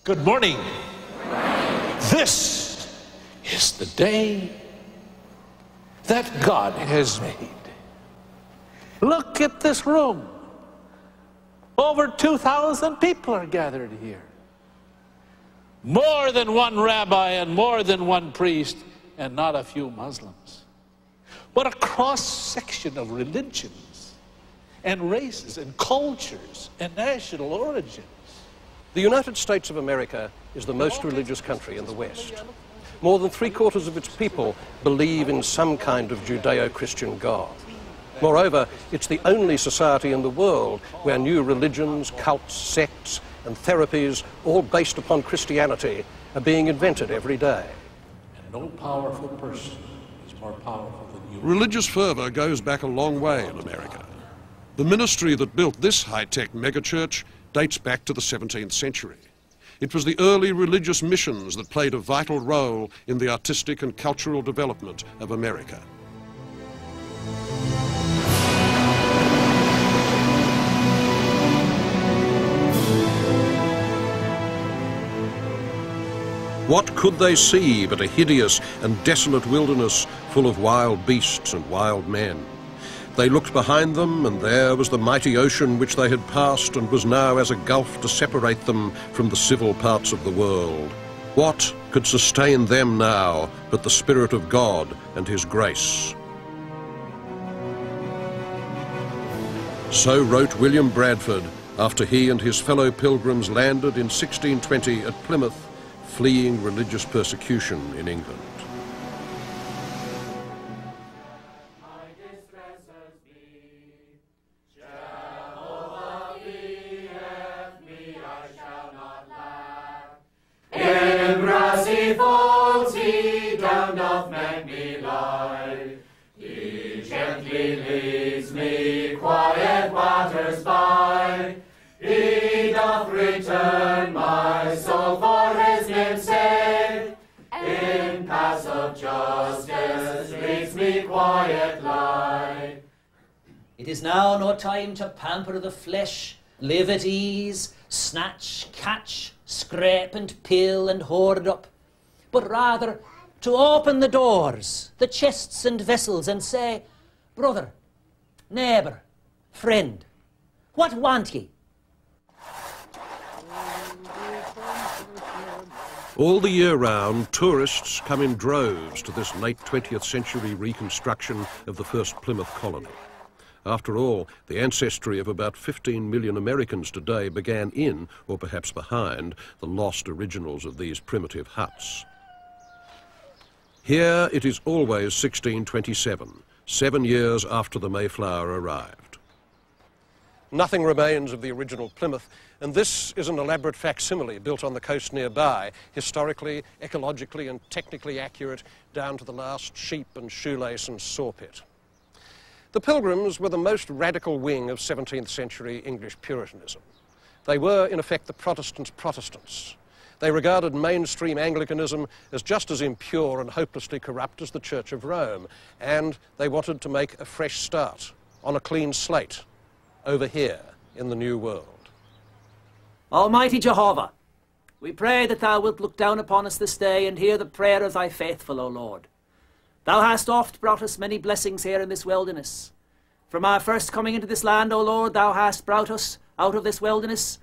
Good morning. This is the day that God has made. Look at this room. Over 2,000 people are gathered here. More than one rabbi and more than one priest, and not a few Muslims. What a cross-section of religions and races and cultures and national origins. The United States of America is the most religious country in the West. More than 3/4 of its people believe in some kind of Judeo-Christian God. Moreover, it's the only society in the world where new religions, cults, sects, and therapies, all based upon Christianity, are being invented every day. And no powerful person is more powerful than you. Religious fervour goes back a long way in America. The ministry that built this high-tech megachurch dates back to the 17th century. It was the early religious missions that played a vital role in the artistic and cultural development of America. What could they see but a hideous and desolate wilderness full of wild beasts and wild men? They looked behind them, and there was the mighty ocean which they had passed and was now as a gulf to separate them from the civil parts of the world. What could sustain them now but the Spirit of God and His grace? So wrote William Bradford after he and his fellow pilgrims landed in 1620 at Plymouth, fleeing religious persecution in England. In grassy folds He down doth make me lie. He gently leads me quiet waters by. He doth return my soul for His name's sake. In paths of justice leads me quiet lie. It is now no time to pamper the flesh, live at ease, snatch, catch, scrape and pill and hoard up, but rather to open the doors, the chests and vessels, and say, brother, neighbour, friend, what want ye? All the year round, tourists come in droves to this late 20th century reconstruction of the first Plymouth colony. After all, the ancestry of about 15 million Americans today began in, or perhaps behind, the lost originals of these primitive huts. Here it is always 1627, 7 years after the Mayflower arrived. Nothing remains of the original Plymouth, and this is an elaborate facsimile built on the coast nearby, historically, ecologically and technically accurate down to the last sheep and shoelace and sawpit. The Pilgrims were the most radical wing of 17th century English Puritanism. They were, in effect, the Protestants' Protestants. They regarded mainstream Anglicanism as just as impure and hopelessly corrupt as the Church of Rome, and they wanted to make a fresh start, on a clean slate, over here in the New World. Almighty Jehovah, we pray that Thou wilt look down upon us this day and hear the prayer of Thy faithful, O Lord. Thou hast oft brought us many blessings here in this wilderness. From our first coming into this land, O Lord, Thou hast brought us out of this wilderness.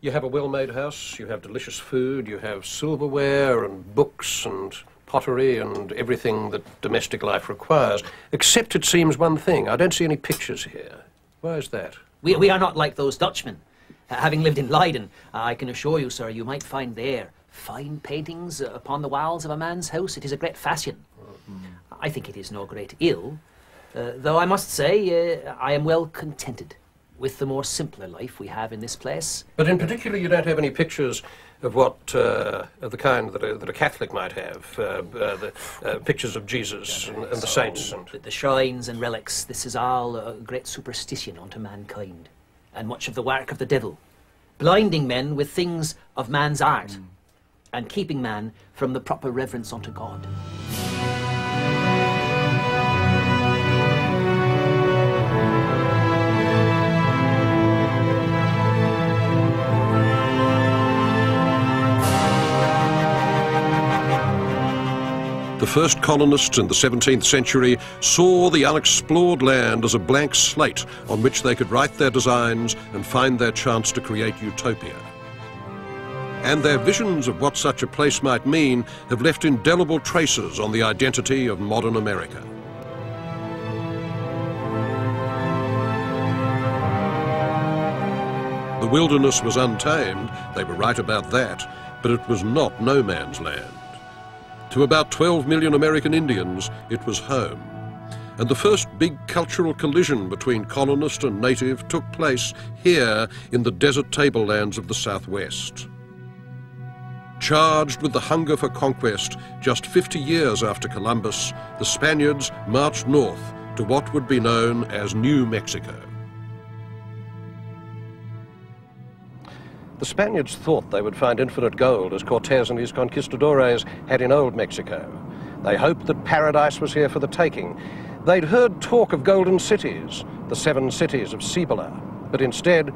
You have a well-made house, you have delicious food, you have silverware and books and pottery and everything that domestic life requires, except it seems one thing. I don't see any pictures here. Why is that? We are not like those Dutchmen. Having lived in Leiden, I can assure you, sir, you might find there fine paintings upon the walls of a man's house. It is a great fashion. I think it is no great ill, though I must say I am well contented with the more simpler life we have in this place. But in particular, you don't have any pictures of what, of the kind that a Catholic might have, the pictures of Jesus and the saints. And the shrines and relics, this is all a great superstition unto mankind, and much of the work of the devil, blinding men with things of man's art, and keeping man from the proper reverence unto God. The first colonists in the 17th century saw the unexplored land as a blank slate on which they could write their designs and find their chance to create utopia. And their visions of what such a place might mean have left indelible traces on the identity of modern America. The wilderness was untamed, they were right about that, but it was not no man's land. To about 12 million American Indians, it was home. And the first big cultural collision between colonist and native took place here in the desert tablelands of the Southwest. Charged with the hunger for conquest, just 50 years after Columbus, the Spaniards marched north to what would be known as New Mexico. The Spaniards thought they would find infinite gold, as Cortés and his conquistadores had in Old Mexico. They hoped that paradise was here for the taking. They'd heard talk of golden cities, the 7 cities of Cibola, but instead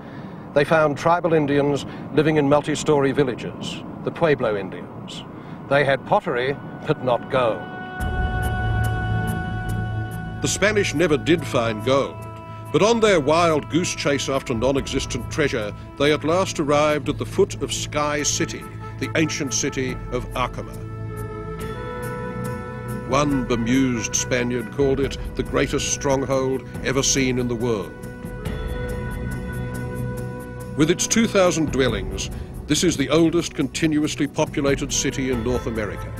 they found tribal Indians living in multi-story villages, the Pueblo Indians. They had pottery, but not gold. The Spanish never did find gold. But on their wild goose chase after non-existent treasure, they at last arrived at the foot of Sky City, the ancient city of Acoma. One bemused Spaniard called it the greatest stronghold ever seen in the world. With its 2,000 dwellings, this is the oldest continuously populated city in North America.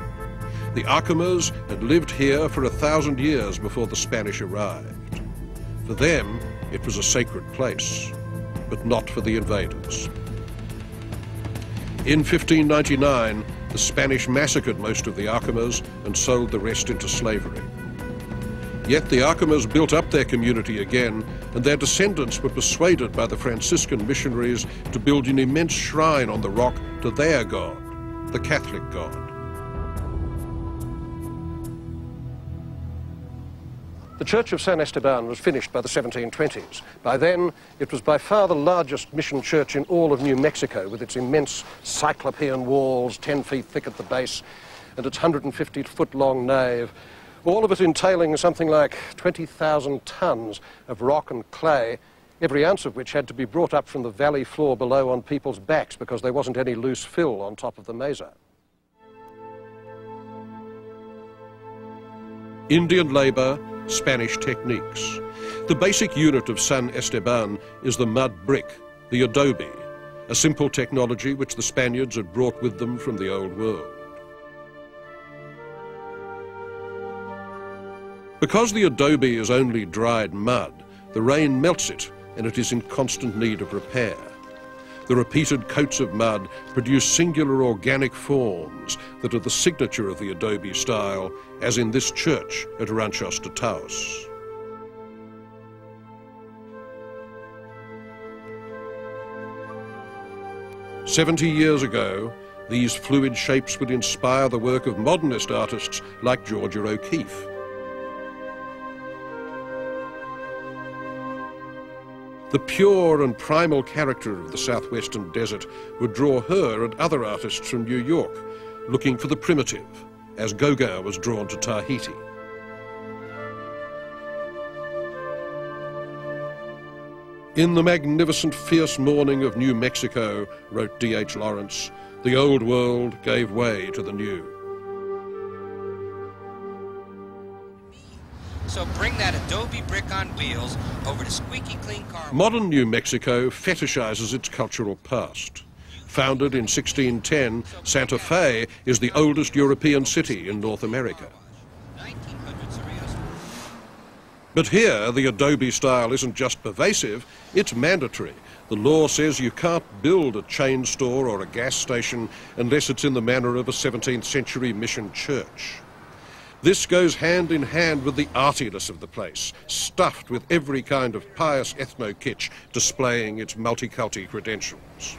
The Acomas had lived here for 1,000 years before the Spanish arrived. For them, it was a sacred place, but not for the invaders. In 1599, the Spanish massacred most of the Acomas and sold the rest into slavery. Yet the Acomas built up their community again, and their descendants were persuaded by the Franciscan missionaries to build an immense shrine on the rock to their god, the Catholic God. The Church of San Esteban was finished by the 1720s. By then, it was by far the largest mission church in all of New Mexico, with its immense cyclopean walls, 10 feet thick at the base, and its 150-foot-long nave, all of it entailing something like 20,000 tons of rock and clay, every ounce of which had to be brought up from the valley floor below on people's backs because there wasn't any loose fill on top of the mesa. Indian labour, Spanish techniques. The basic unit of San Esteban is the mud brick, the adobe, a simple technology which the Spaniards had brought with them from the Old World. Because the adobe is only dried mud, the rain melts it and it is in constant need of repair. The repeated coats of mud produce singular organic forms that are the signature of the adobe style, as in this church at Ranchos de Taos. "70 years ago, these fluid shapes would inspire the work of modernist artists like Georgia O'Keeffe. The pure and primal character of the southwestern desert would draw her and other artists from New York, looking for the primitive, as Gauguin was drawn to Tahiti. In the magnificent fierce morning of New Mexico, wrote D.H. Lawrence, the old world gave way to the new. So bring that adobe brick on wheels over to squeaky clean car. Modern New Mexico fetishizes its cultural past. Founded in 1610, Santa Fe is the oldest European city in North America. But here, the adobe style isn't just pervasive, it's mandatory. The law says you can't build a chain store or a gas station unless it's in the manner of a 17th century mission church. This goes hand in hand with the artiness of the place, stuffed with every kind of pious ethno-kitsch displaying its multiculti credentials.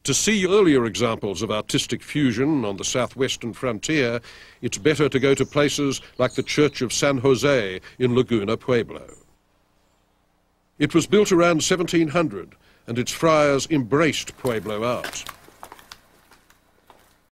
To see earlier examples of artistic fusion on the southwestern frontier, it's better to go to places like the Church of San Jose in Laguna Pueblo. It was built around 1700, and its friars embraced Pueblo art.